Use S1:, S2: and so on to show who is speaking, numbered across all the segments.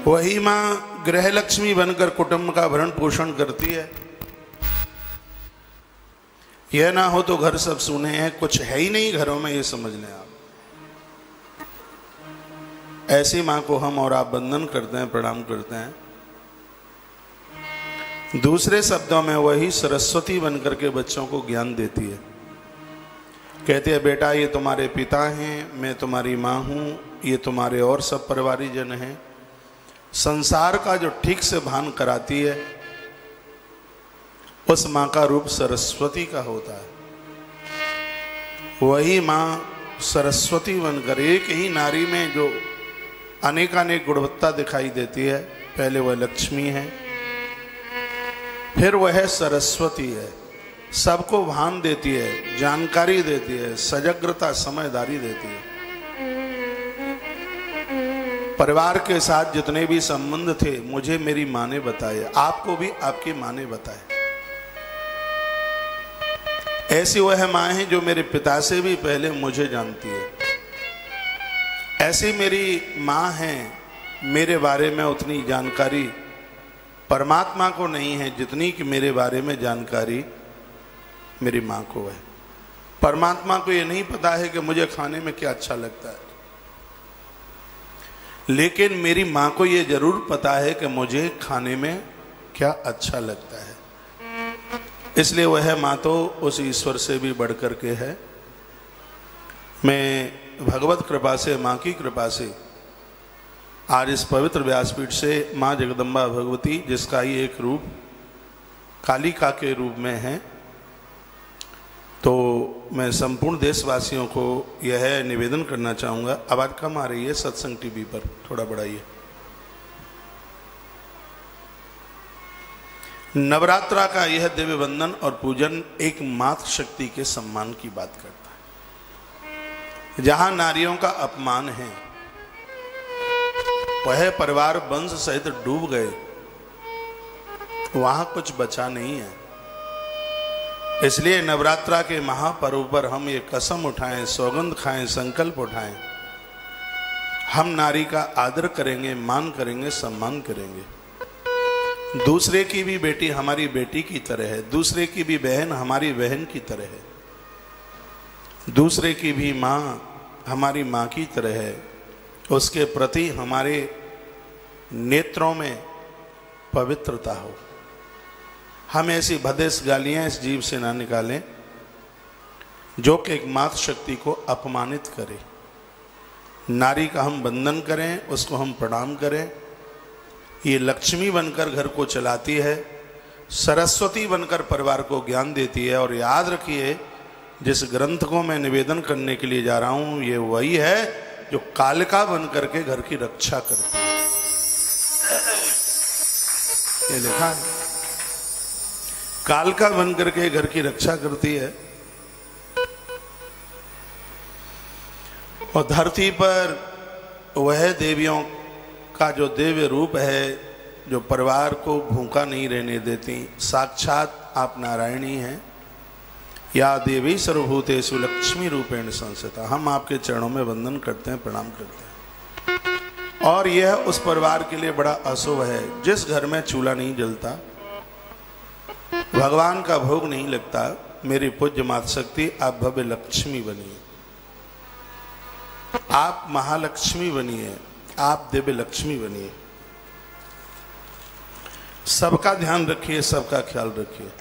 S1: वही माँ गृह लक्ष्मी बनकर कुटुंब का भरण पोषण करती है। यह ना हो तो घर सब सुने हैं, कुछ है ही नहीं घरों में, ये समझ लें आप। ऐसी माँ को हम और आप वंदन करते हैं, प्रणाम करते हैं। दूसरे शब्दों में वही सरस्वती बनकर के बच्चों को ज्ञान देती है। कहती है बेटा ये तुम्हारे पिता हैं, मैं तुम्हारी माँ हूँ, ये तुम्हारे और सब परिवारीजन हैं। संसार का जो ठीक से भान कराती है उस माँ का रूप सरस्वती का होता है। वही माँ सरस्वती बनकर एक ही नारी में जो अनेकानेक गुणवत्ता दिखाई देती है, पहले वह लक्ष्मी है, फिर वह सरस्वती है। सबको भान देती है, जानकारी देती है, सजगता समझदारी देती है। परिवार के साथ जितने भी संबंध थे मुझे मेरी माँ ने बताए, आपको भी आपकी माँ ने बताए। ऐसी वह माँ है जो मेरे पिता से भी पहले मुझे जानती है। ऐसी मेरी माँ है, मेरे बारे में उतनी जानकारी परमात्मा को नहीं है जितनी कि मेरे बारे में जानकारी मेरी माँ को है। परमात्मा को ये नहीं पता है कि मुझे खाने में क्या अच्छा लगता है, लेकिन मेरी माँ को ये जरूर पता है कि मुझे खाने में क्या अच्छा लगता है। इसलिए वह माँ तो उस ईश्वर से भी बढ़कर के है। मैं भगवत कृपा से, माँ की कृपा से आज इस पवित्र व्यासपीठ से माँ जगदम्बा भगवती, जिसका ही एक रूप कालिका के रूप में है, तो मैं संपूर्ण देशवासियों को यह निवेदन करना चाहूँगा। आवाज़ कम आ रही है सत्संग टीवी पर, थोड़ा बढ़ाइए। नवरात्रा का यह दिव्य वंदन और पूजन एक मातृ शक्ति के सम्मान की बात करता है। जहाँ नारियों का अपमान है, वह परिवार वंश सहित डूब गए, वहां कुछ बचा नहीं है। इसलिए नवरात्रा के महापर्व पर हम ये कसम उठाएं, सौगंध खाएं, संकल्प उठाएं, हम नारी का आदर करेंगे, मान करेंगे, सम्मान करेंगे। दूसरे की भी बेटी हमारी बेटी की तरह है, दूसरे की भी बहन हमारी बहन की तरह है, दूसरे की भी माँ हमारी माँ की तरह है। उसके प्रति हमारे नेत्रों में पवित्रता हो। हम ऐसी भदेश गालियां इस जीव से ना निकालें जो कि एक मातृ शक्ति को अपमानित करे। नारी का हम वंदन करें, उसको हम प्रणाम करें। ये लक्ष्मी बनकर घर को चलाती है, सरस्वती बनकर परिवार को ज्ञान देती है। और याद रखिए, जिस ग्रंथ को मैं निवेदन करने के लिए जा रहा हूं, ये वही है जो कालिका बनकर के घर की रक्षा करती है। ये लिखा है, कालिका बनकर के घर की रक्षा करती है। और धरती पर वह देवियों का जो दिव्य रूप है, जो परिवार को भूखा नहीं रहने देती, साक्षात आप नारायणी हैं। या देवी सर्वभूतेषु लक्ष्मी रूपेण संस्थिता। हम आपके चरणों में वंदन करते हैं, प्रणाम करते हैं। और यह उस परिवार के लिए बड़ा अशुभ है जिस घर में चूल्हा नहीं जलता, भगवान का भोग नहीं लगता। मेरी पूज्य माता शक्ति, आप भव्य लक्ष्मी बनिए, आप महालक्ष्मी बनिए, आप दिव्य लक्ष्मी बनिए। सबका ध्यान रखिए, सबका ख्याल रखिए,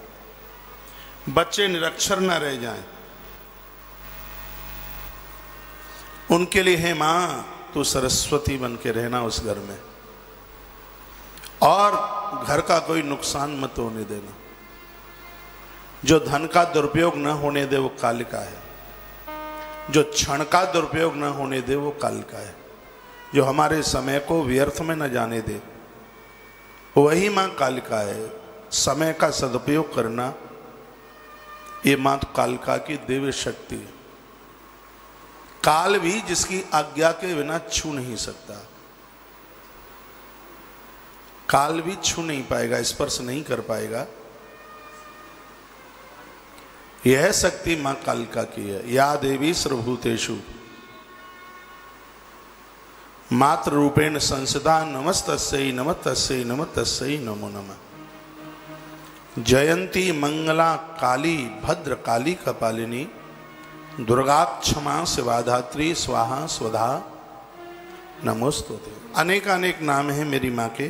S1: बच्चे निरक्षर न रह जाएं। उनके लिए है मां, तू सरस्वती बन के रहना उस घर में, और घर का कोई नुकसान मत होने देना। जो धन का दुरुपयोग न होने दे वो कालिका है, जो क्षण का दुरुपयोग न होने दे वो कालिका है, जो हमारे समय को व्यर्थ में न जाने दे वही मां कालिका है। समय का सदुपयोग करना ये मां कालिका की दिव्य शक्ति है। काल भी जिसकी आज्ञा के बिना छू नहीं सकता, काल भी छू नहीं पाएगा, स्पर्श नहीं कर पाएगा। यह शक्ति मां कालिका की है। या देवी सर्वभूतेषु मात्र रूपेण संसदा नमस्तस्यै नमस्तस्यै नमस्तस्यै नमो नमः। जयंती मंगला काली भद्र काली कपालिनी दुर्गा क्षमा शिवाधात्री स्वाहा स्वधा नमोस्तुते। अनेकानेक नाम हैं मेरी माँ के,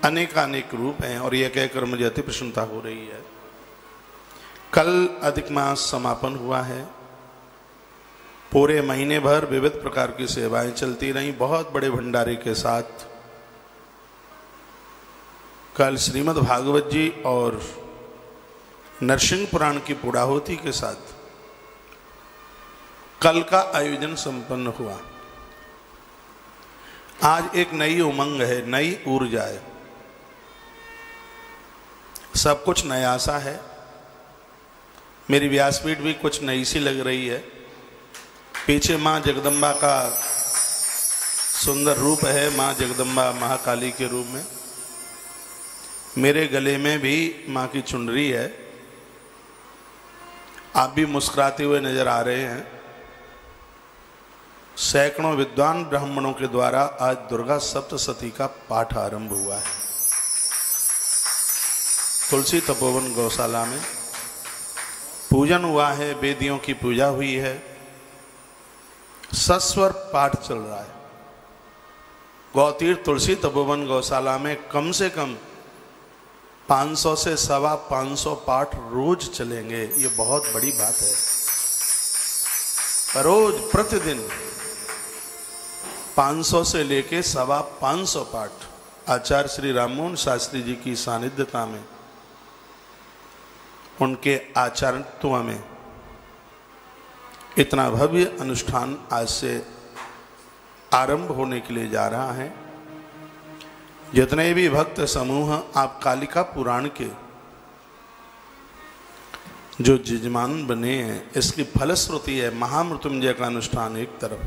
S1: अनेकानेक रूप हैं, और यह कहकर मुझे अति प्रसन्नता हो रही है। कल अधिक मास समापन हुआ है। पूरे महीने भर विविध प्रकार की सेवाएं चलती रहीं, बहुत बड़े भंडारे के साथ। कल श्रीमद् भागवत जी और नरसिंह पुराण की पूर्णाहुति के साथ कल का आयोजन संपन्न हुआ। आज एक नई उमंग है, नई ऊर्जा है, सब कुछ नया सा है। मेरी व्यासपीठ भी कुछ नई सी लग रही है। पीछे माँ जगदम्बा का सुंदर रूप है, माँ जगदम्बा महाकाली के रूप में। मेरे गले में भी माँ की चुनरी है। आप भी मुस्कुराते हुए नजर आ रहे हैं। सैकड़ों विद्वान ब्राह्मणों के द्वारा आज दुर्गा सप्तशती का पाठ आरंभ हुआ है। तुलसी तपोवन गौशाला में पूजन हुआ है, वेदियों की पूजा हुई है, सस्वर पाठ चल रहा है। गौतीर्थ तुलसी तपोवन गौशाला में कम से कम 500 से 550 पाठ रोज चलेंगे। ये बहुत बड़ी बात है। रोज प्रतिदिन 500 से लेके 550 पाठ आचार्य श्री राममोहन शास्त्री जी की सानिध्यता में, उनके आचार्यत्व में इतना भव्य अनुष्ठान आज से आरंभ होने के लिए जा रहा है। जितने भी भक्त समूह आप कालिका पुराण के जो जजमान बने हैं, इसकी फलश्रुति है महामृत्युंजय का अनुष्ठान एक तरफ,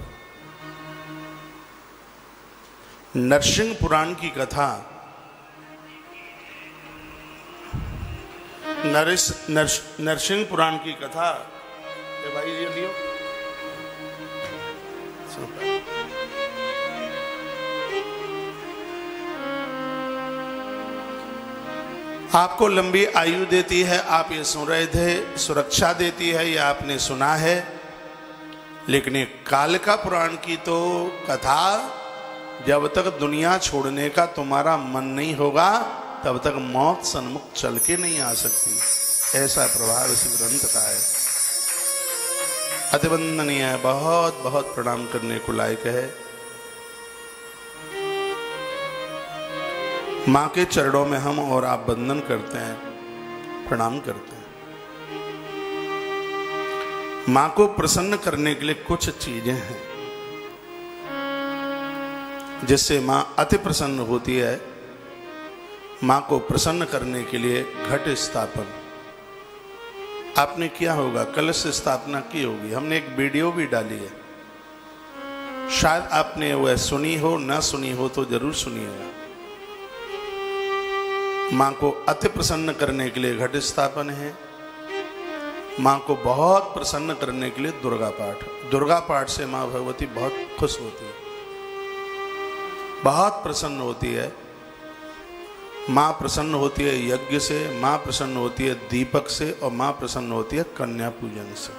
S1: नरसिंह पुराण की कथा, नरसिंह पुराण की कथा। भाई ये लियो, आपको लंबी आयु देती है, आप ये सुन रहे थे, सुरक्षा देती है, ये आपने सुना है। लेकिन ये कालिका पुराण की तो कथा, जब तक दुनिया छोड़ने का तुम्हारा मन नहीं होगा तब तक मौत सन्मुख चल के नहीं आ सकती। ऐसा प्रभाव इस ग्रंथ का है। अतिवंदनीय है, बहुत बहुत प्रणाम करने को लायक है। माँ के चरणों में हम और आप वंदन करते हैं, प्रणाम करते हैं। माँ को प्रसन्न करने के लिए कुछ चीजें हैं जिससे माँ अति प्रसन्न होती है। माँ को प्रसन्न करने के लिए घट स्थापन आपने किया होगा, कलश स्थापना की होगी। हमने एक वीडियो भी डाली है, शायद आपने वह सुनी हो, ना सुनी हो तो जरूर सुनिएगा। माँ को अति प्रसन्न करने के लिए घट स्थापन है। माँ को बहुत प्रसन्न करने के लिए दुर्गा पाठ। दुर्गा पाठ से माँ भगवती बहुत खुश होती है, बहुत प्रसन्न होती है। माँ प्रसन्न होती है यज्ञ से, माँ प्रसन्न होती है दीपक से, और माँ प्रसन्न होती है कन्या पूजन से।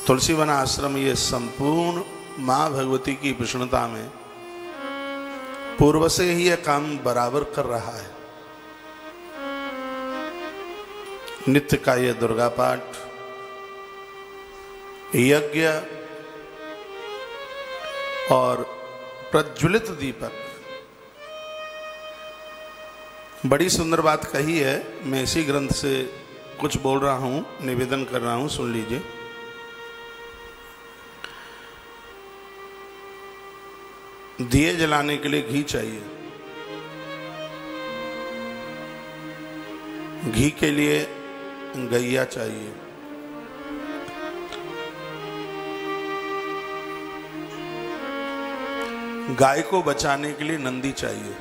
S1: तुलसी वन आश्रम ये संपूर्ण माँ भगवती की प्रसन्नता में पूर्व से ही यह काम बराबर कर रहा है। नित्य का ये दुर्गा पाठ, यज्ञ और प्रज्वलित दीपक। बड़ी सुंदर बात कही है। मैं इसी ग्रंथ से कुछ बोल रहा हूं, निवेदन कर रहा हूं, सुन लीजिए। दिए जलाने के लिए घी चाहिए। घी के लिए गैया चाहिए। गाय को बचाने के लिए नंदी चाहिए।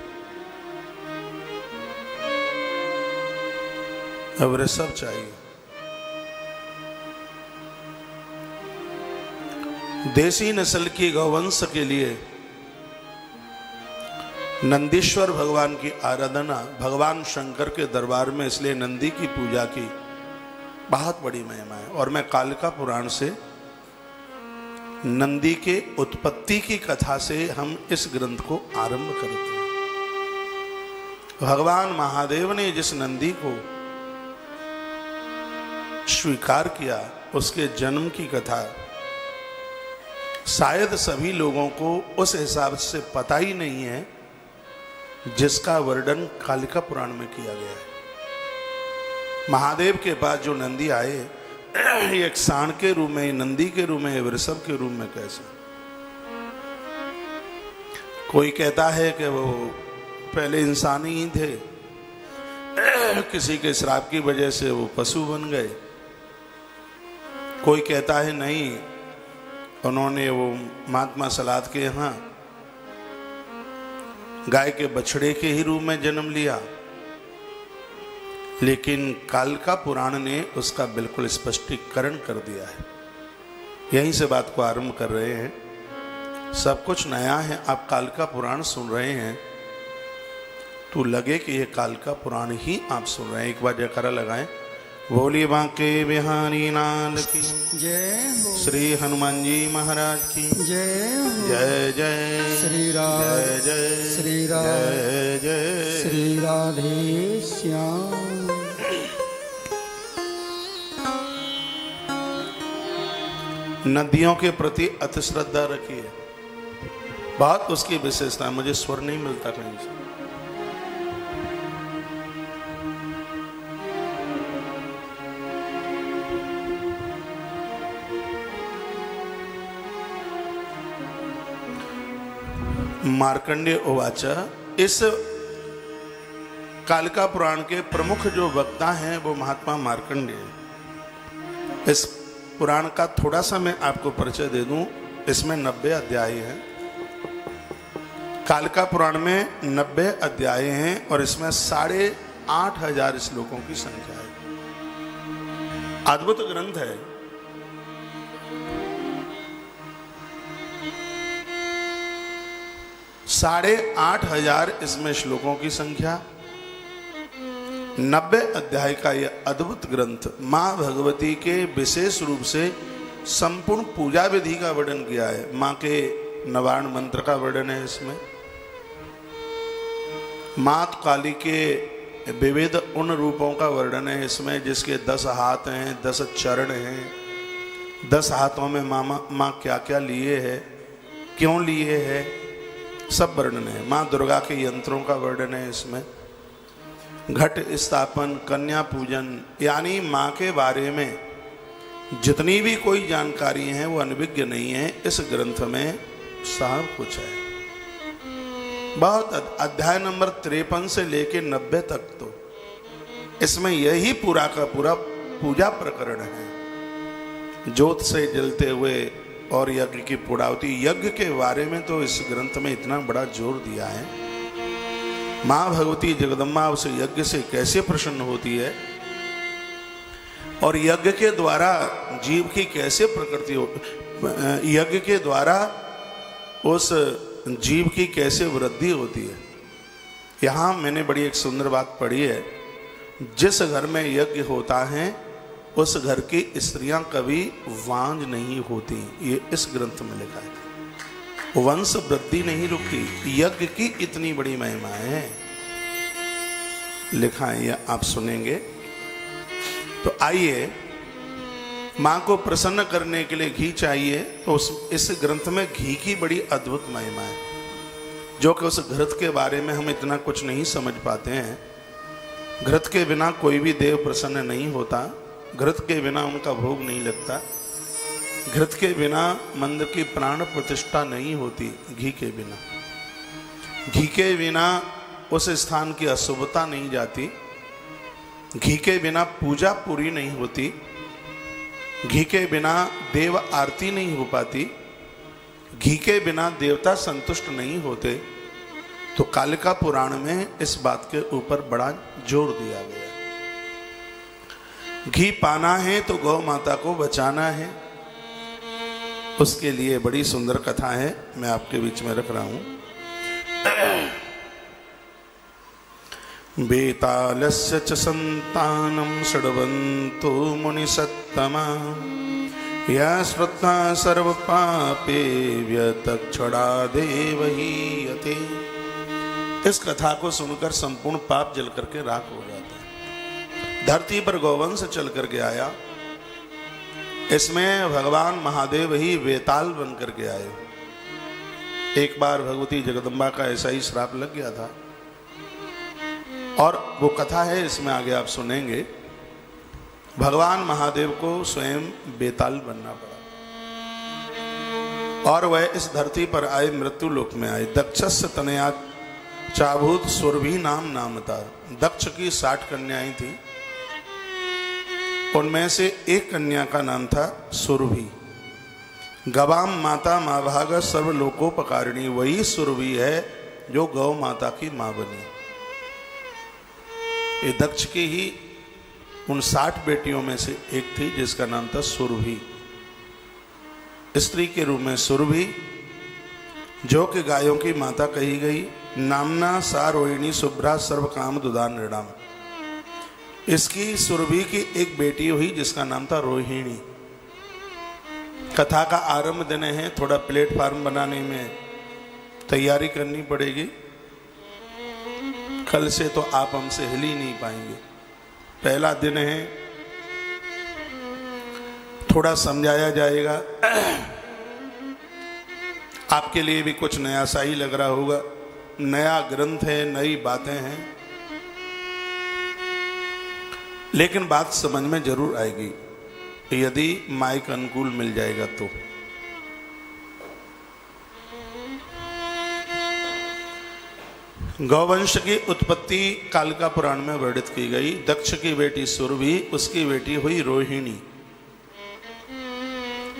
S1: अब ऋषभ चाहिए। देसी नस्ल की गौवंश के लिए नंदीश्वर भगवान की आराधना भगवान शंकर के दरबार में, इसलिए नंदी की पूजा की बहुत बड़ी महिमा है। और मैं कालिका पुराण से नंदी के उत्पत्ति की कथा से हम इस ग्रंथ को आरंभ करते हैं। भगवान महादेव ने जिस नंदी को स्वीकार किया, उसके जन्म की कथा शायद सभी लोगों को उस हिसाब से पता ही नहीं है जिसका वर्णन कालिका पुराण में किया गया है। महादेव के पास जो नंदी आए, एक सांड के रूप में, नंदी के रूप में, वृषभ के रूप में, कैसे? कोई कहता है कि वो पहले इंसान ही थे, किसी के श्राप की वजह से वो पशु बन गए। कोई कहता है नहीं, उन्होंने वो महात्मा सलाद के यहाँ गाय के बछड़े के ही रूप में जन्म लिया। लेकिन कालिका पुराण ने उसका बिल्कुल स्पष्टीकरण कर दिया है। यहीं से बात को आरंभ कर रहे हैं। सब कुछ नया है। आप कालिका पुराण सुन रहे हैं तो लगे कि ये कालिका पुराण ही आप सुन रहे हैं। एक बार जयकारा लगाएं, बोलिए बांके बिहारी लाल की
S2: जय हो,
S1: श्री हनुमान जी महाराज की
S2: जय हो,
S1: जय जय
S2: श्री राम,
S1: जय जय
S2: श्री राम,
S1: जय जय
S2: श्री राधे श्याम।
S1: नदियों के प्रति अति श्रद्धा रखिए। बहुत उसकी विशेषता, मुझे स्वर नहीं मिलता कहीं से। मार्कंडेय उवाच, इस कालिका पुराण के प्रमुख जो वक्ता हैं वो महात्मा मार्कंडेय। इस पुराण का थोड़ा सा मैं आपको परिचय दे दूं। इसमें 90 अध्याय हैं। कालिका पुराण में 90 अध्याय हैं और इसमें 8,500 श्लोकों की संख्या है। अद्भुत ग्रंथ है। साढ़े 8,000 इसमें श्लोकों की संख्या, 90 अध्याय का यह अद्भुत ग्रंथ मां भगवती के विशेष रूप से संपूर्ण पूजा विधि का वर्णन किया है। मां के नवारण मंत्र का वर्णन है इसमें। मात काली के विविध उन रूपों का वर्णन है इसमें, जिसके 10 हाथ हैं, 10 चरण हैं। 10 हाथों में मां क्या क्या लिए है, क्यों लिए है, सब वर्णन है। मां दुर्गा के यंत्रों का वर्णन है इसमें। घट स्थापन, कन्या पूजन, यानी मां के बारे में जितनी भी कोई जानकारी है वो अनभिज्ञ नहीं है। इस ग्रंथ में सब कुछ है। बहुत अध्याय नंबर 53 से लेके 90 तक तो इसमें यही पूरा का पूरा पूजा प्रकरण है। ज्योत से जलते हुए और यज्ञ की पूर्णाहुति, यज्ञ के बारे में तो इस ग्रंथ में इतना बड़ा जोर दिया है। मां भगवती जगदम्बा उस यज्ञ से कैसे प्रसन्न होती है और यज्ञ के द्वारा जीव की कैसे प्रकृति हो, यज्ञ के द्वारा उस जीव की कैसे वृद्धि होती है। यहाँ मैंने बड़ी एक सुंदर बात पढ़ी है, जिस घर में यज्ञ होता है उस घर की स्त्रियां कभी वांझ नहीं होती। ये इस ग्रंथ में लिखा है। वंश वृद्धि नहीं रुकती। यज्ञ की इतनी बड़ी महिमा है, लिखा है, ये आप सुनेंगे। तो आइए, मां को प्रसन्न करने के लिए घी चाहिए, तो इस ग्रंथ में घी की बड़ी अद्भुत महिमा है, जो कि उस घृत के बारे में हम इतना कुछ नहीं समझ पाते हैं। घृत के बिना कोई भी देव प्रसन्न नहीं होता। घृत के बिना उनका भोग नहीं लगता। घृत के बिना मंदिर की प्राण प्रतिष्ठा नहीं होती। घी के बिना, घी के बिना उस स्थान की अशुभता नहीं जाती। घी के बिना पूजा पूरी नहीं होती। घी के बिना देव आरती नहीं हो पाती। घी के बिना देवता संतुष्ट नहीं होते। तो कालिका पुराण में इस बात के ऊपर बड़ा जोर दिया गया। घी पाना है तो गौ माता को बचाना है। उसके लिए बड़ी सुंदर कथा है, मैं आपके बीच में रख रहा हूं। बेतालस्य च संतानं षड्वन्तो मुनिसत्तमा या श्रद्धा सर्वपापे व्यतक्षणादेव हीयते। इस कथा को सुनकर संपूर्ण पाप जल करके राख हो जाता है। धरती पर गौवंश चल करके आया, इसमें भगवान महादेव ही वेताल बन करके आए। एक बार भगवती जगदम्बा का ऐसा ही श्राप लग गया था और वो कथा है, इसमें आगे आप सुनेंगे। भगवान महादेव को स्वयं बेताल बनना पड़ा और वह इस धरती पर आए, मृत्यु लोक में आए। दक्षस्य तनया चाभूत सुरभि नाम नामता। दक्ष की 60 कन्याएं थी, उनमें से एक कन्या का नाम था सुरभि। गवाम माता माँ भाग सर्वलोकोपकारिणी। वही सुरभि है जो गौ माता की माँ बनी। ये दक्ष की ही उन 60 बेटियों में से एक थी जिसका नाम था सुरभि। स्त्री के रूप में सुरभि, जो कि गायों की माता कही गई। नामना सा रोहिणी शुभ्रा सर्व काम दुदान नृणाम। इसकी सुरभि की एक बेटी हुई जिसका नाम था रोहिणी। कथा का आरंभ दिन है, थोड़ा प्लेटफार्म बनाने में तैयारी करनी पड़ेगी। कल से तो आप हमसे हिल ही नहीं पाएंगे। पहला दिन है, थोड़ा समझाया जाएगा। आपके लिए भी कुछ नया सा ही लग रहा होगा। नया ग्रंथ है, नई बातें हैं, लेकिन बात समझ में जरूर आएगी यदि माइक अनुकूल मिल जाएगा तो। गौवंश की उत्पत्ति कालिका पुराण में वर्णित की गई। दक्ष की बेटी सुरभि, उसकी बेटी हुई रोहिणी।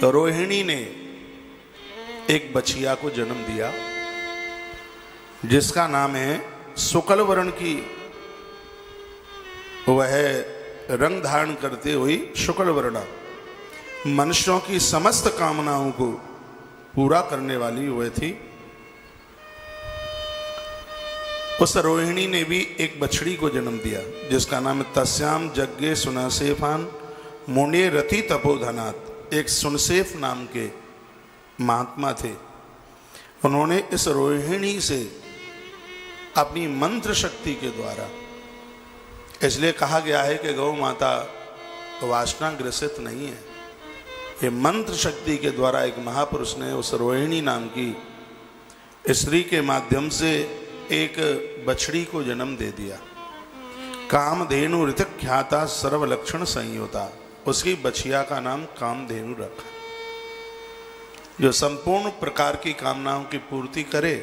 S1: तो रोहिणी ने एक बछिया को जन्म दिया जिसका नाम है शुक्ल वर्ण की, वह रंग धारण करते हुई शुक्ल वर्णा, मनुष्यों की समस्त कामनाओं को पूरा करने वाली वह थी। उस रोहिणी ने भी एक बछड़ी को जन्म दिया जिसका नाम तस्याम जग्गे सुनसेफान मुने रति तपोधनात्। एक सुनसेफ नाम के महात्मा थे। उन्होंने इस रोहिणी से अपनी मंत्र शक्ति के द्वारा, इसलिए कहा गया है कि गौ माता वासना ग्रसित नहीं है, ये मंत्र शक्ति के द्वारा एक महापुरुष ने उस रोहिणी नाम की स्त्री के माध्यम से एक बछड़ी को जन्म दे दिया। कामधेनु ऋतिक ख्याता सर्वलक्षण संयोता। उसकी बछिया का नाम कामधेनु रखा, जो संपूर्ण प्रकार की कामनाओं की पूर्ति करे,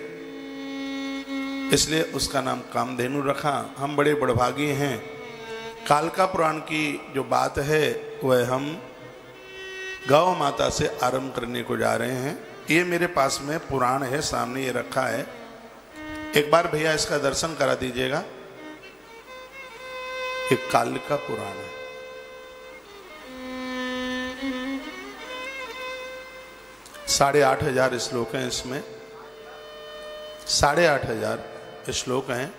S1: इसलिए उसका नाम कामधेनु रखा। हम बड़े बड़भागी हैं। कालिका पुराण की जो बात है वह हम गौ माता से आरंभ करने को जा रहे हैं। ये मेरे पास में पुराण है, सामने ये रखा है। एक बार भैया इसका दर्शन करा दीजिएगा। एक कालिका पुराण है। साढ़े 8,000 श्लोक हैं इसमें, 8,500 श्लोक हैं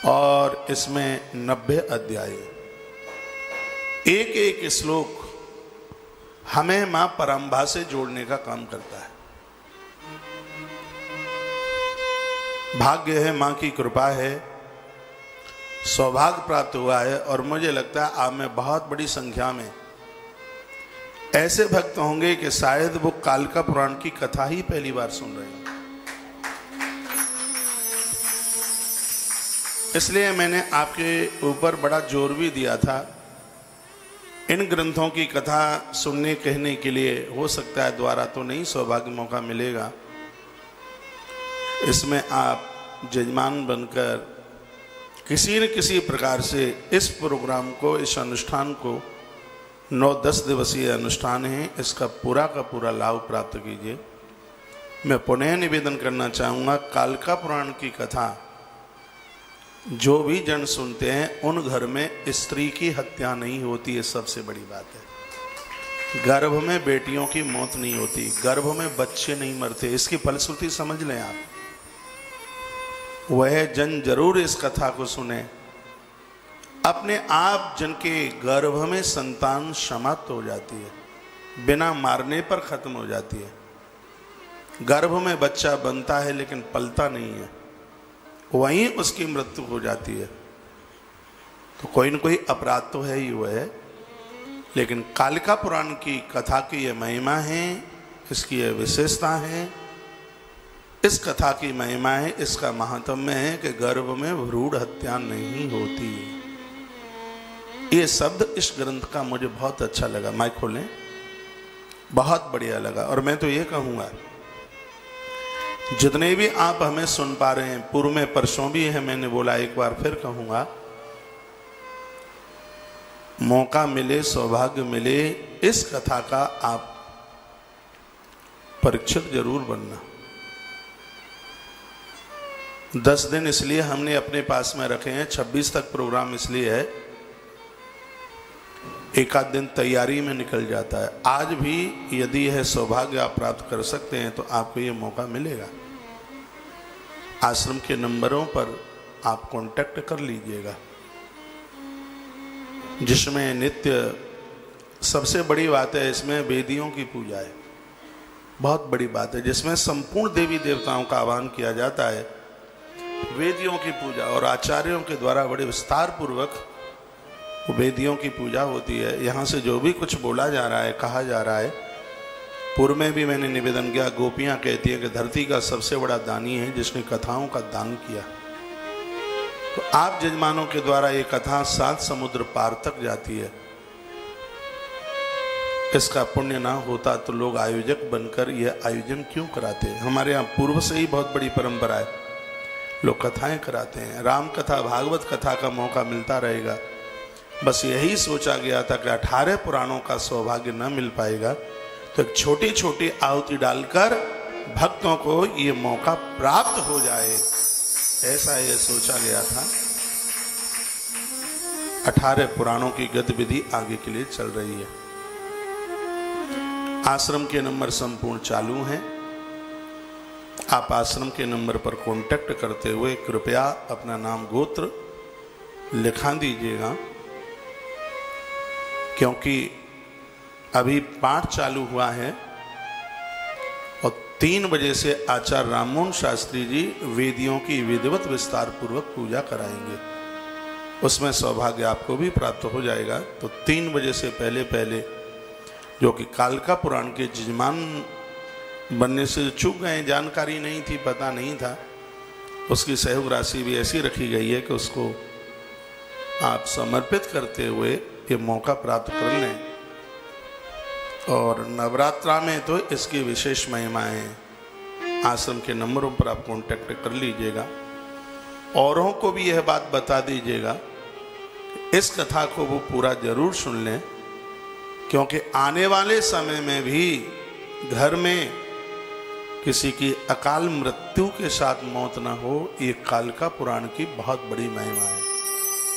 S1: और इसमें 90 अध्याय। एक एक श्लोक हमें मां परंबा से जोड़ने का काम करता है। भाग्य है, मां की कृपा है, सौभाग्य प्राप्त हुआ है। और मुझे लगता है आप में बहुत बड़ी संख्या में ऐसे भक्त होंगे कि शायद वो कालिका पुराण की कथा ही पहली बार सुन रहे हैं। इसलिए मैंने आपके ऊपर बड़ा जोर भी दिया था इन ग्रंथों की कथा सुनने कहने के लिए। हो सकता है द्वारा तो नहीं सौभाग्य मौका मिलेगा, इसमें आप जजमान बनकर किसी न किसी प्रकार से इस प्रोग्राम को, इस अनुष्ठान को, 9-10 दिवसीय अनुष्ठान है, इसका पूरा का पूरा लाभ प्राप्त कीजिए। मैं पुनः निवेदन करना चाहूँगा, कालिका पुराण की कथा जो भी जन सुनते हैं उन घर में स्त्री की हत्या नहीं होती है, सबसे बड़ी बात है। गर्भ में बेटियों की मौत नहीं होती, गर्भ में बच्चे नहीं मरते। इसकी फलश्रुति समझ लें आप। वह जन जरूर इस कथा को सुने, अपने आप जन के गर्भ में संतान समाप्त हो जाती है, बिना मारने पर खत्म हो जाती है। गर्भ में बच्चा बनता है लेकिन पलता नहीं है, वहीं उसकी मृत्यु हो जाती है। तो कोई न कोई अपराध तो है ही वह है। लेकिन कालिका पुराण की कथा की यह महिमा है, इसकी यह विशेषता है, इस कथा की महिमा है, इसका महात्म्य है कि गर्भ में भ्रूण हत्या नहीं होती। ये शब्द इस ग्रंथ का मुझे बहुत अच्छा लगा। माइक खोलें, बहुत बढ़िया लगा। और मैं तो ये कहूँगा, जितने भी आप हमें सुन पा रहे हैं, पूर्व में परसों भी है, मैंने बोला, एक बार फिर कहूँगा, मौका मिले, सौभाग्य मिले, इस कथा का आप परीक्षित जरूर बनना। 10 दिन इसलिए हमने अपने पास में रखे हैं, 26 तक प्रोग्राम इसलिए है, एक आध दिन तैयारी में निकल जाता है। आज भी यदि यह सौभाग्य आप प्राप्त कर सकते हैं तो आपको ये मौका मिलेगा। आश्रम के नंबरों पर आप कांटेक्ट कर लीजिएगा, जिसमें नित्य, सबसे बड़ी बात है इसमें वेदियों की पूजा है, बहुत बड़ी बात है, जिसमें संपूर्ण देवी देवताओं का आह्वान किया जाता है। वेदियों की पूजा और आचार्यों के द्वारा बड़े विस्तार पूर्वक वेदियों की पूजा होती है। यहाँ से जो भी कुछ बोला जा रहा है, कहा जा रहा है, पूर्व में भी मैंने निवेदन किया, गोपियाँ कहती हैं कि धरती का सबसे बड़ा दानी है जिसने कथाओं का दान किया। तो आप जजमानों के द्वारा ये कथा 7 समुद्र पार तक जाती है। इसका पुण्य ना होता तो लोग आयोजक बनकर यह आयोजन क्यों कराते हैं। हमारे यहाँ पूर्व से ही बहुत बड़ी परंपरा है, लोग कथाएं कराते हैं। राम कथा, भागवत कथा का मौका मिलता रहेगा। बस यही सोचा गया था कि 18 पुराणों का सौभाग्य न मिल पाएगा तो एक छोटी छोटी आहुति डालकर भक्तों को ये मौका प्राप्त हो जाए, ऐसा ये सोचा गया था। 18 पुराणों की गतिविधि आगे के लिए चल रही है। आश्रम के नंबर संपूर्ण चालू हैं। आप आश्रम के नंबर पर कांटेक्ट करते हुए कृपया अपना नाम गोत्र लिखा दीजिएगा, क्योंकि अभी पाठ चालू हुआ है और 3 बजे से आचार्य राममोहन शास्त्री जी वेदियों की विधिवत विस्तार पूर्वक पूजा कराएंगे। उसमें सौभाग्य आपको भी प्राप्त हो जाएगा। तो 3 बजे से पहले पहले, जो कि कालिका पुराण के जजमान बनने से चूक गए, जानकारी नहीं थी, पता नहीं था, उसकी सहयोग राशि भी ऐसी रखी गई है कि उसको आप समर्पित करते हुए ये मौका प्राप्त कर लें। और नवरात्रा में तो इसकी विशेष महिमा है। आश्रम के नंबरों पर आप कांटेक्ट कर लीजिएगा। औरों को भी यह बात बता दीजिएगा, इस कथा को वो पूरा जरूर सुन लें, क्योंकि आने वाले समय में भी घर में किसी की अकाल मृत्यु के साथ मौत न हो, ये कालिका पुराण की बहुत बड़ी महिमा है।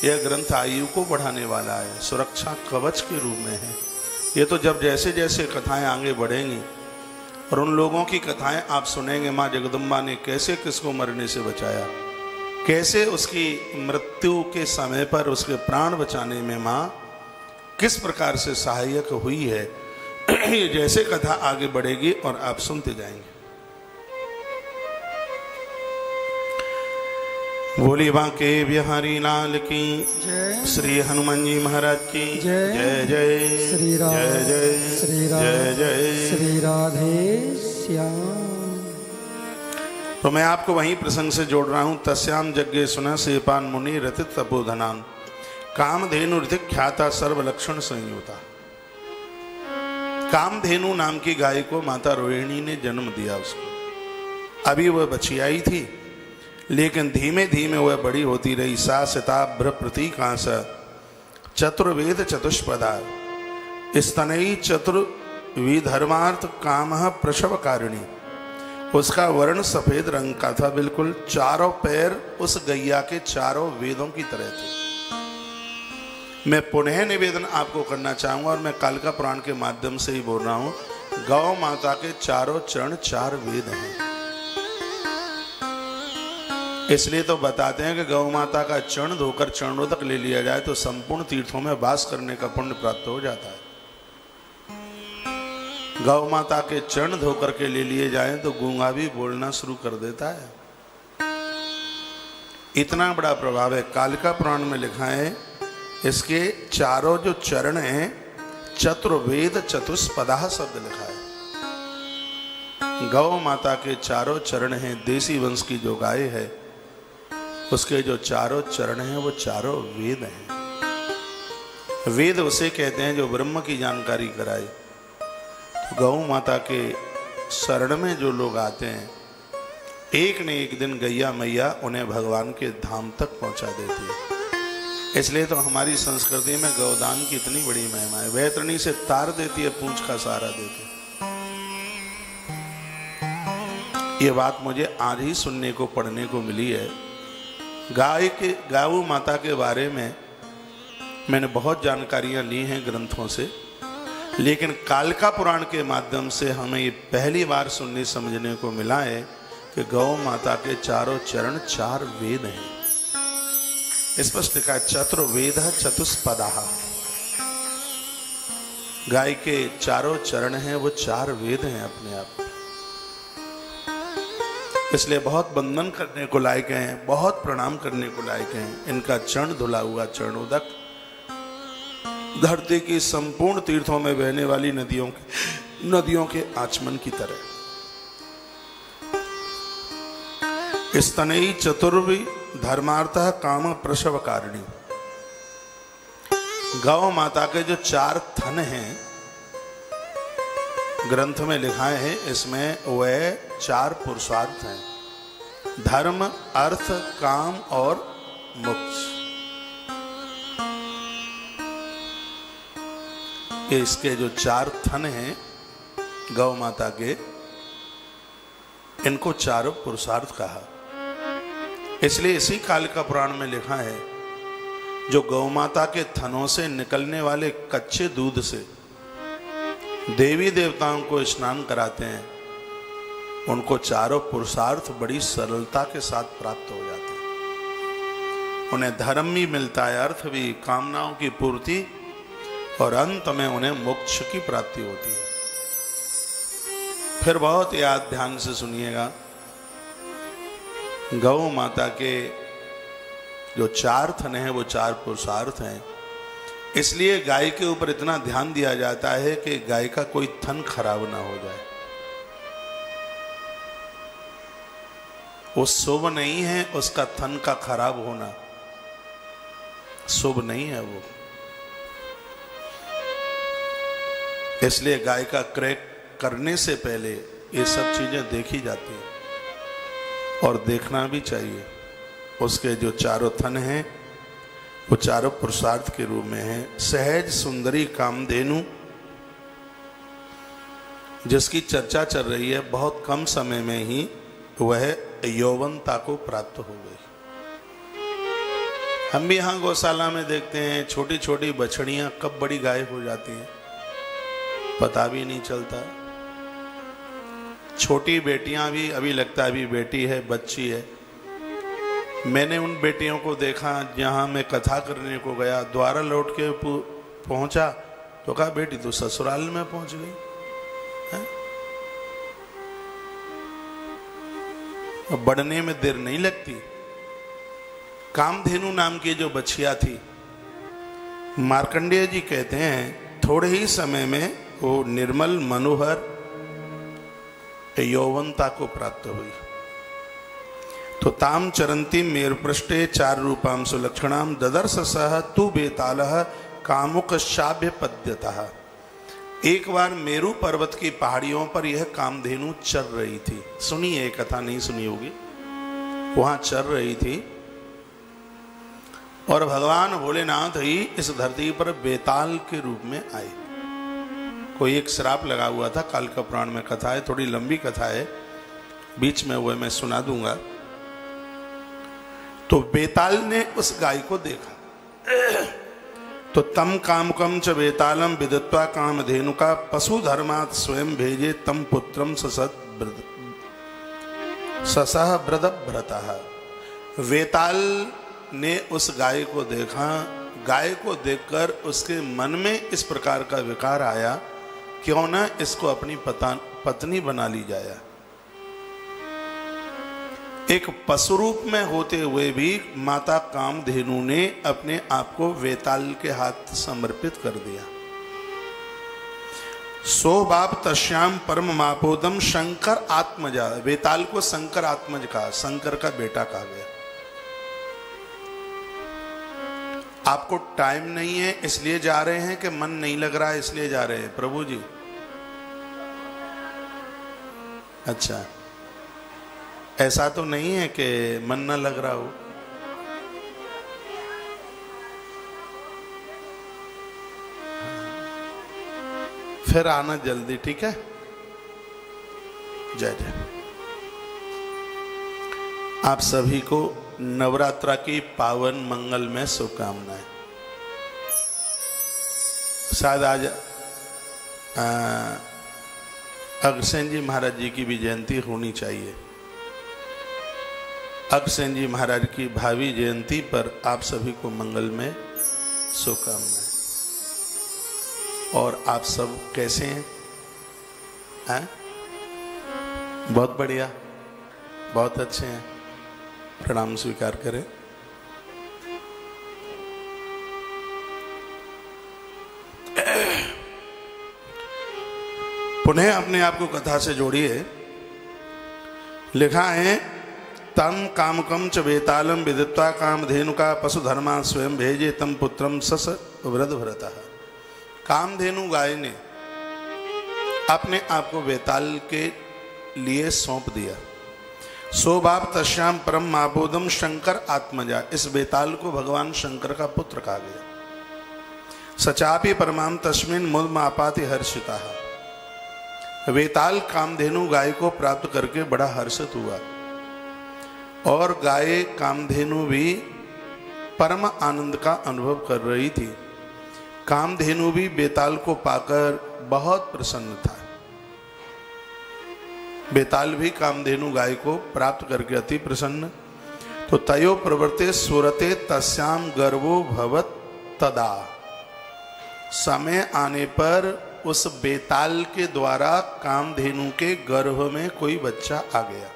S1: यह ग्रंथ आयु को बढ़ाने वाला है, सुरक्षा कवच के रूप में है। ये तो जब जैसे जैसे कथाएं आगे बढ़ेंगी और उन लोगों की कथाएं आप सुनेंगे, माँ जगदम्बा ने कैसे किसको मरने से बचाया, कैसे उसकी मृत्यु के समय पर उसके प्राण बचाने में माँ किस प्रकार से सहायक हुई है। ये जैसे कथा आगे बढ़ेगी और आप सुनते जाएंगे। बोली बांके बिहारी लाल की
S2: जय।
S1: श्री हनुमान जी महाराज की
S2: जय।
S1: जय जय
S2: श्री राम,
S1: जय जय
S2: श्री राम,
S1: जय जय।
S2: श्री राधे श्याम।
S1: तो मैं आपको वहीं प्रसंग से जोड़ रहा हूं। तस्याम यज्ञे सुना सेपान मुनि रतित तपोधनान कामधेनु ऋतिक ख्याता सर्व लक्षण संयुता। कामधेनु नाम की गाय को माता रोहिणी ने जन्म दिया उसको। अभी वह बचियाई थी, लेकिन धीमे धीमे वह बड़ी होती रही। सा शताभ्र प्रतीकांश चतुर्वेद चतुष्पदा स्तनई चतुर्विधर्मार्थ काम प्रसव कारिणी। उसका वर्ण सफेद रंग का था, बिल्कुल चारों पैर उस गैया के चारों वेदों की तरह थे। मैं पुनः निवेदन आपको करना चाहूंगा और मैं कालिका पुराण के माध्यम से ही बोल रहा हूं। गौ माता के चारों चरण चार वेद हैं, इसलिए तो बताते हैं कि गौ माता का चरण धोकर चरणोदक ले लिया जाए तो संपूर्ण तीर्थों में वास करने का पुण्य प्राप्त हो जाता है। गौ माता के चरण धोकर के ले लिए जाएं तो गूंगा भी बोलना शुरू कर देता है। इतना बड़ा प्रभाव है। कालिका पुराण में लिखा है इसके चारों जो चरण हैं चतुर्वेद चतुष्पदा शब्द लिखा है। गौ माता के चारों चरण हैं, देसी वंश की जो गाय है उसके जो चारों चरण हैं वो चारों वेद हैं। वेद उसे कहते हैं जो ब्रह्म की जानकारी कराए। तो गौ माता के शरण में जो लोग आते हैं एक न एक दिन गैया मैया उन्हें भगवान के धाम तक पहुंचा देती है। इसलिए तो हमारी संस्कृति में गौदान की इतनी बड़ी महिमा है। वैतरणी से तार देती है, पूंछ का सहारा देती है। ये बात मुझे आज ही सुनने को पढ़ने को मिली है। गौ माता के बारे में मैंने बहुत जानकारियां ली हैं ग्रंथों से, लेकिन कालिका पुराण के माध्यम से हमें ये पहली बार सुनने समझने को मिला है कि गौ माता के चारों चरण चार वेद हैं। स्पष्ट लिखा है चतुर्वेद चतुष्पदा। गाय के चारों चरण हैं वो चार वेद हैं अपने आप। इसलिए बहुत वंदन करने को लायक हैं, बहुत प्रणाम करने को लायक हैं। इनका चरण धुला हुआ चरणोदक धरती की संपूर्ण तीर्थों में बहने वाली नदियों के आचमन की तरह। स्तनयी चतुर्वी धर्मार्थ काम प्रसव कारिणी। गौ माता के जो चार थन हैं ग्रंथ में लिखा है, इसमें वह चार पुरुषार्थ हैं, धर्म अर्थ काम और मोक्ष। ये इसके जो चार थन हैं गौ माता के, इनको चारों पुरुषार्थ कहा। इसलिए इसी कालिका पुराण में लिखा है जो गौ माता के थनों से निकलने वाले कच्चे दूध से देवी देवताओं को स्नान कराते हैं, उनको चारों पुरुषार्थ बड़ी सरलता के साथ प्राप्त हो जाते हैं। उन्हें धर्म भी मिलता है, अर्थ भी, कामनाओं की पूर्ति, और अंत में उन्हें मोक्ष की प्राप्ति होती है। फिर बहुत याद ध्यान से सुनिएगा, गौ माता के जो चार थन हैं वो चार पुरुषार्थ हैं। इसलिए गाय के ऊपर इतना ध्यान दिया जाता है कि गाय का कोई थन खराब ना हो जाए। वो शुभ नहीं है, उसका थन का खराब होना शुभ नहीं है वो। इसलिए गाय का क्रय करने से पहले ये सब चीजें देखी जाती हैं और देखना भी चाहिए। उसके जो चारों थन हैं वो चारों पुरुषार्थ के रूप में हैं। सहज सुंदरी कामधेनु जिसकी चर्चा चल रही है, बहुत कम समय में ही वह यौवनता को प्राप्त हो गई। हम भी यहाँ गौशाला में देखते हैं छोटी छोटी बछड़ियां कब बड़ी गाय हो जाती हैं पता भी नहीं चलता। छोटी बेटियां भी अभी लगता है अभी बेटी है, बच्ची है। मैंने उन बेटियों को देखा जहां मैं कथा करने को गया, द्वारा लौट के पहुंचा तो कहा बेटी तो ससुराल में पहुंच गई है? बढ़ने में देर नहीं लगती। कामधेनु नाम की जो बछिया थी, मार्कंडेय जी कहते हैं थोड़े ही समय में वो निर्मल मनोहर यौवनता को प्राप्त हुई। तो ताम चरंती मेरु पृष्ठे चार रूपाम सुलक्षणाम ददर्श सह तु बेतालह कामुक शाभ्य पद्यतः। एक बार मेरु पर्वत की पहाड़ियों पर यह कामधेनु चर रही थी। सुनी है कथा, नहीं सुनी होगी। वहां चर रही थी और भगवान भोलेनाथ ही इस धरती पर बेताल के रूप में आए। कोई एक श्राप लगा हुआ था, कालिका पुराण में कथा है, थोड़ी लंबी कथा है, बीच में वह मैं सुना दूंगा। तो बेताल ने उस गाय को देखा तो तम कामकम च वेतालम विदित्वा कामधेनु का पशु धर्मात् स्वयं भेजे तम पुत्रम ससह ब्रद भ्रतः। वेताल ने उस गाय को देखा, गाय को देखकर उसके मन में इस प्रकार का विकार आया, क्यों ना इसको अपनी पत्नी बना ली जाए। एक पशु रूप में होते हुए भी माता कामधेनु ने अपने आप को वेताल के हाथ समर्पित कर दिया। सो बाप तस्याम परम मापोदम शंकर आत्मजा। वेताल को शंकर आत्मज कहा, शंकर का बेटा कहा गया। आपको टाइम नहीं है इसलिए जा रहे हैं कि मन नहीं लग रहा है इसलिए जा रहे हैं प्रभु जी? अच्छा, ऐसा तो नहीं है कि मन न लग रहा हो। फिर आना जल्दी, ठीक है? जय जय। आप सभी को नवरात्रा की पावन मंगल में शुभकामनाएं। शायद आज अग्रसेन जी महाराज जी की भी जयंती होनी चाहिए। अग्रसेन जी महाराज की भावी जयंती पर आप सभी को मंगल में शुभकामनाएं। और आप सब कैसे हैं? बहुत बढ़िया, बहुत अच्छे हैं। प्रणाम स्वीकार करें। पुनः अपने आप को कथा से जोड़िए। लिखा है तम कामकम च वेतालम विदित्वा कामधेनु का पशु धर्मा स्वयं भेजे तम पुत्रम सस वृद भरतः। कामधेनु गाय ने अपने आप को वेताल के लिए सौंप दिया। सो बाप तस्याम परम माबोधम शंकर आत्मजा। इस वेताल को भगवान शंकर का पुत्र कहा गया। सचापि परमाम तस्मिन मुद मापाति हर्षिता। वेताल कामधेनु गाय को प्राप्त करके बड़ा हर्षित हुआ और गाय कामधेनु भी परम आनंद का अनुभव कर रही थी। कामधेनु भी बेताल को पाकर बहुत प्रसन्न था। बेताल भी कामधेनु गाय को प्राप्त करके अति प्रसन्न। तो तयो प्रवर्ते सुरते तस्याम गर्भो भवत तदा। समय आने पर उस बेताल के द्वारा कामधेनु के गर्भ में कोई बच्चा आ गया।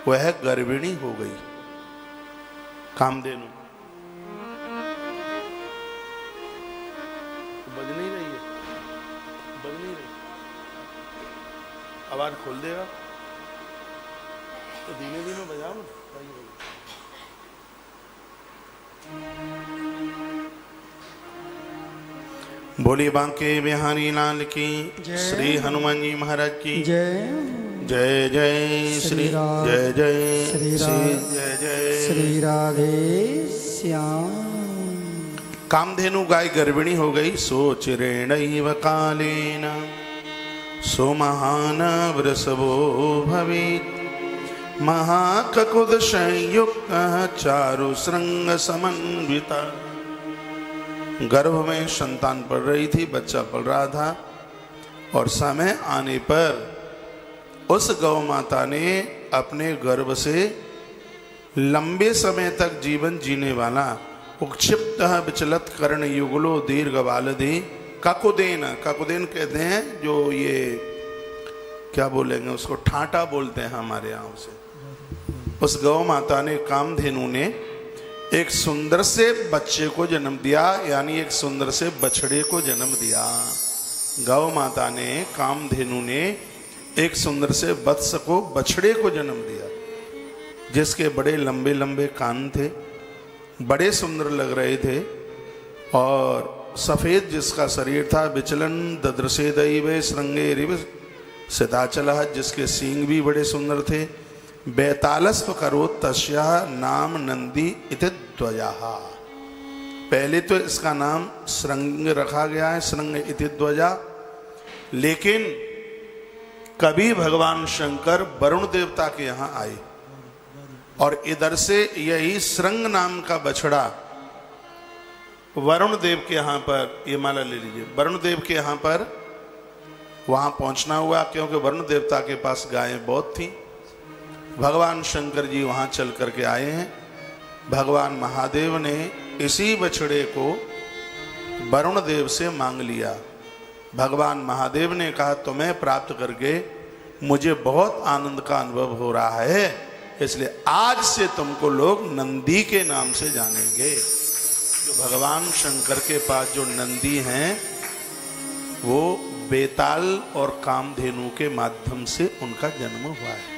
S1: वह गर्भिणी हो गई। कामधेनु बज नहीं रही है, बज नहीं रही। आवाज खोल देगा तो धीमे धीमे बजाओ ना। बोली बांके बिहारी लाल की, श्री हनुमान जी महाराज की
S2: जय।
S1: जय जय श्री जय जय श्री जय जय
S2: श्री राधे श्याम।
S1: कामधेनु गाय गर्भिणी हो गई। सो चिरेणैव कालेन सो महान वृषभो भवेत् महाककुद संयुक्त चारु श्रृंग समन्विता। गर्भ में संतान पड़ रही थी, बच्चा पड़ रहा था और समय आने पर उस गौ माता ने अपने गर्भ से लंबे समय तक जीवन जीने वाला उक्षिप्त विचलत कर्ण युगलो दीर्घ बालधि काकुदेन। काकुदेन कहते हैं जो ये क्या बोलेंगे उसको, ठाटा बोलते हैं हमारे यहाँ से। उस गौ माता ने कामधेनु ने एक सुंदर से बच्चे को जन्म दिया, यानी एक सुंदर से बछड़े को जन्म दिया। गौ माता ने कामधेनु ने एक सुंदर से वत्स को बछड़े को जन्म दिया, जिसके बड़े लंबे लंबे कान थे, बड़े सुंदर लग रहे थे और सफेद जिसका शरीर था। विचलन ददृशे दैवे श्रृंगे रिव सिताचलः, जिसके सींग भी बड़े सुंदर थे। बेतालस्व करोत् तस्या नाम नंदी इति ध्वजः। पहले तो इसका नाम श्रृंग रखा गया है, श्रृंग इति ध्वजा। लेकिन कभी भगवान शंकर वरुण देवता के यहाँ आए और इधर से यही श्रृंग नाम का बछड़ा वरुण देव के यहाँ पर, ये माला ले लीजिए, वरुण देव के यहाँ पर वहाँ पहुँचना हुआ, क्योंकि वरुण देवता के पास गायें बहुत थी। भगवान शंकर जी वहाँ चल करके आए हैं। भगवान महादेव ने इसी बछड़े को वरुण देव से मांग लिया। भगवान महादेव ने कहा तुम्हें प्राप्त करके मुझे बहुत आनंद का अनुभव हो रहा है, इसलिए आज से तुमको लोग नंदी के नाम से जानेंगे। जो भगवान शंकर के पास जो नंदी हैं वो बेताल और कामधेनु के माध्यम से उनका जन्म हुआ है।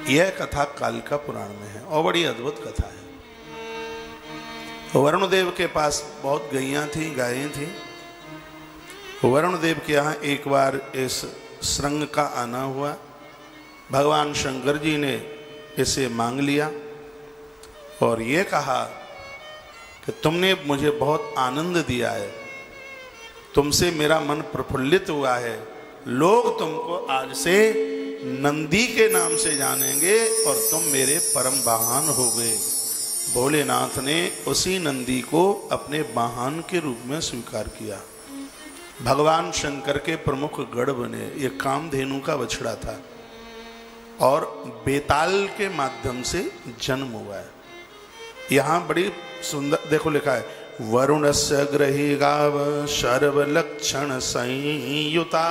S1: यह कथा कालिका पुराण में है और बड़ी अद्भुत कथा है। वरुण देव के पास बहुत गैयां थी, गायें थी। वरुण देव के यहाँ एक बार इस श्रृंग का आना हुआ। भगवान शंकर जी ने इसे मांग लिया और ये कहा कि तुमने मुझे बहुत आनंद दिया है, तुमसे मेरा मन प्रफुल्लित हुआ है, लोग तुमको आज से नंदी के नाम से जानेंगे और तुम मेरे परम वाहन हो गए। भोलेनाथ ने उसी नंदी को अपने वाहन के रूप में स्वीकार किया। भगवान शंकर के प्रमुख गढ़ बने। ये कामधेनु का बछड़ा था और बेताल के माध्यम से जन्म हुआ है। यहाँ बड़ी सुंदर देखो लिखा है, वरुणस्य ग्रही गाव सर्वलक्षण संयुता।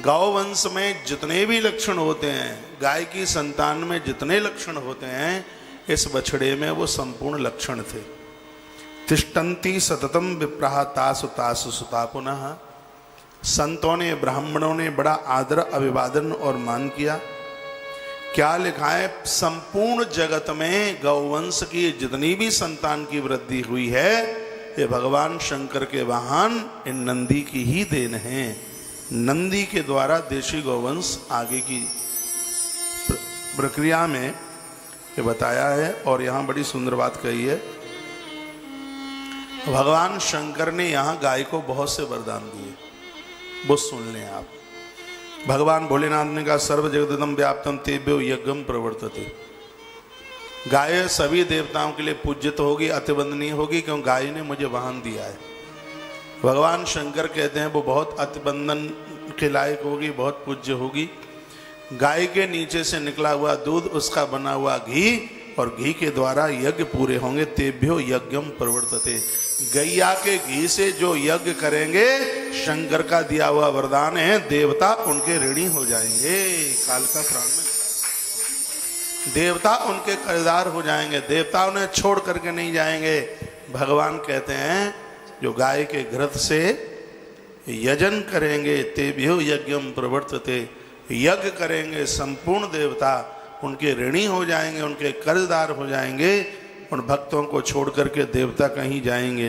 S1: गौवंश में जितने भी लक्षण होते हैं, गाय की संतान में जितने लक्षण होते हैं, इस बछड़े में वो संपूर्ण लक्षण थे। तिष्ठन्ति सततम विप्रहा तासु तासु सुता। पुनः संतों ने, ब्राह्मणों ने बड़ा आदर, अभिवादन और मान किया। क्या लिखा है, संपूर्ण जगत में गौवंश की जितनी भी संतान की वृद्धि हुई है, ये भगवान शंकर के वाहन इन नंदी की ही देन है। नंदी के द्वारा देशी गौवंश आगे की प्रक्रिया में ये बताया है। और यहाँ बड़ी सुंदर बात कही है, भगवान शंकर ने यहाँ गाय को बहुत से वरदान दिए, वो सुन लें आप। भगवान भोलेनाथ ने कहा सर्व जगदम व्याप्तम तेभ्यो यज्ञम प्रवर्तते। गाय सभी देवताओं के लिए पूज्य तो होगी, अतिवंदनीय होगी, क्यों गाय ने मुझे वाहन दिया है। भगवान शंकर कहते हैं वो बहुत अतिवंदन के लायक होगी, बहुत पूज्य होगी। गाय के नीचे से निकला हुआ दूध, उसका बना हुआ घी, और घी के द्वारा यज्ञ पूरे होंगे। तेभ्यो यज्ञम प्रवर्तते। गैया के घी से जो यज्ञ करेंगे, शंकर का दिया हुआ वरदान है, देवता उनके ऋणी हो जाएंगे। कालिका पुराण में देवता उनके कर्जदार हो जाएंगे, देवता उन्हें छोड़ करके नहीं जाएंगे। भगवान कहते हैं जो गाय के घृत से यजन करेंगे, तेभ्यो यज्ञम प्रवर्तते, यज्ञ करेंगे, संपूर्ण देवता उनके ऋणी हो जाएंगे, उनके कर्जदार हो जाएंगे। उन भक्तों को छोड़ करके देवता कहीं जाएंगे